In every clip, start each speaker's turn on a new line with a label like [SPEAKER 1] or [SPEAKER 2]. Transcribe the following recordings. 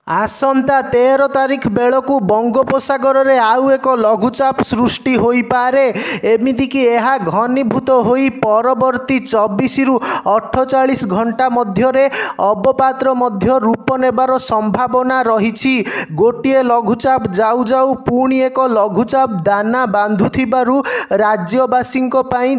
[SPEAKER 1] आसंता 13 तारिख बेलू बंगोपसागर में आउ एक लघुचाप सृष्टि हो पारे। एमितिकी यह घनीभूत हो परवर्ती 24 रु 48 घंटा मध्य अवपातर मध्य रूप नेबार संभावना रही। गोटे लघुचाप जाऊ जाऊ पुणी एक लघुचाप दाना बांधुथिबारु राज्यवासी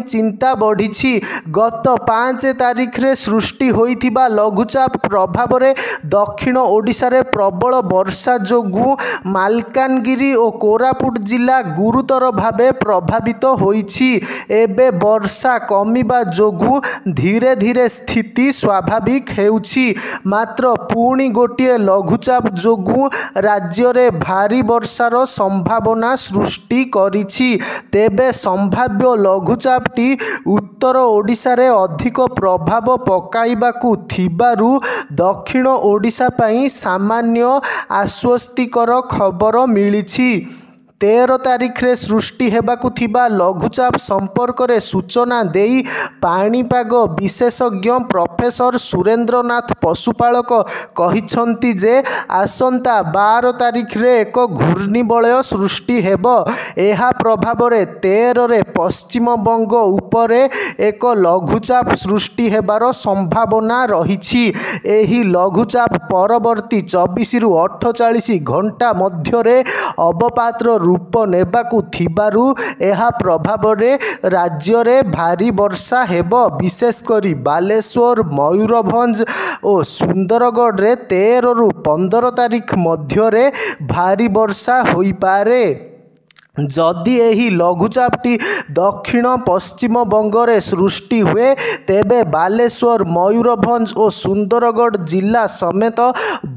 [SPEAKER 1] चिंता बढ़ी। गत 5 तारिख रे सृष्टि होइथिबा लघुचाप प्रभाव में दक्षिण ओडिशा रे प्रबल वर्षा जोगु मालकानगिरी और कोरापुट जिला गुरुतर भावे प्रभावित होइछि। एबे वर्षा कमिबा जोगु धीरे धीरे स्थिति स्वाभाविक हेउछि। मात्र पुणी गोटे लघुचाप जोगु राज्य रे भारी वर्षार संभावना सृष्टि करिछि। तेबे संभाव्य लघुचापटी उत्तर ओडिशा रे अधिक प्रभाव पकाइबाकु थिबारु दक्षिण ओडिशा पई सामान्य आश्वस्तिकर खबर मिलिछि। 13 तारिख रे सृष्टि हेबाकु थिबा लघुचाप संपर्क रे सूचना देई पाणीपाग विशेषज्ञ प्रोफेसर सुरेंद्रनाथ पशुपालक कहिछंती जे आसंता 12 तारिख रे एक घूर्णिबलय सृष्टि हेबो। एहा प्रभाव रे 13 रे पश्चिम बंग उपरे एक लघुचाप सृष्टि हेबार संभावना रहिछि। एही लघुचाप परवर्ती 24 रु 48 घंटा मध्य रे अवपातर रूप नेबाकु थिबारु एहा प्रभाव रे राज्य रे भारी वर्षा हेबो। विशेष करी बालेश्वर मयूरभंज और सुंदरगढ़ रे 13 रु 15 तारिख मध्य रे भारी वर्षा होई पारे। जदि एही लघुचापटी दक्षिण पश्चिम बंगरे सृष्टि हुए तेबे बालेश्वर मयूरभंज और सुंदरगढ़ जिला समेत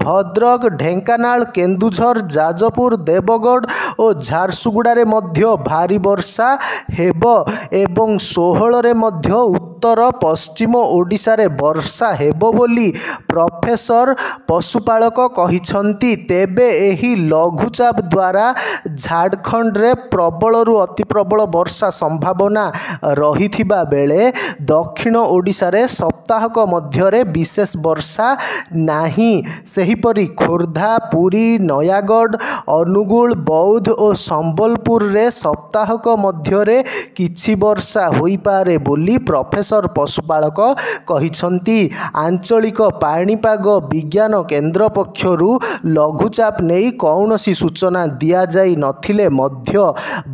[SPEAKER 1] भद्रक ढेंकानाल केन्दुझर जाजपुर देवगढ़ और झारसुगुड़ा रे मध्य भारी वर्षा हेबो एवं 16 रे मध्य उत्तर पश्चिम ओडिशा रे वर्षा हेबो बोली प्रोफेसर पशुपालक कहिछंती। तेबे एही लघुचाप द्वारा झारखंड रे प्रबल रु अति प्रबल वर्षा संभावना रही बेले दक्षिण ओडिशा रे सप्ताहक मध्य रे विशेष वर्षा नाही। सेहीपरि खोर्धा पुरी नयागढ़ अनुगुल बौद्ध और संबलपुर रे सप्ताहक मध्य रे किछि वर्षा होई पारे बोली प्रोफेसर पशुपालक कहिछंती। आंचलिक पाणीपाग विज्ञान केन्द्र पक्षरु लघुचाप नहीं कौनसी सूचना दिया जाई नथिले मध्य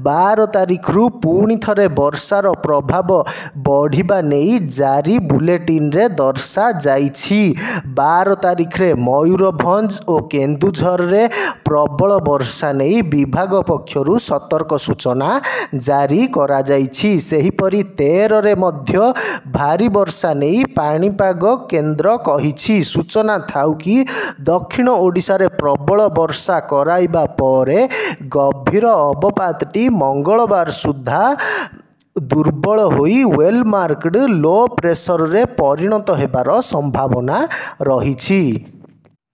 [SPEAKER 1] 12 तारिख रु पुणी थरे वर्षार प्रभाव बढ़िबा नहीं जारी बुलेटिन रे दर्शा जाइछि। 12 तारिख रे मयूरभंज और केन्दुझर रे प्रबल वर्षा नहीं विभाग पक्षरु सतर्क सूचना जारी करा जाइछि। सेहीपरि 13 रे मध्य भारी वर्षा नहीं पाणीपाग केन्द्र कहिछि। सूचना थाउ कि दक्षिण ओडिशा रे प्रबल वर्षा कराइबा परे गभीर अवपातटी मंगलवार सुधा दुर्बल होई वेल मार्कड लो प्रेशर रे परिणत हेबार संभावना रहिछि।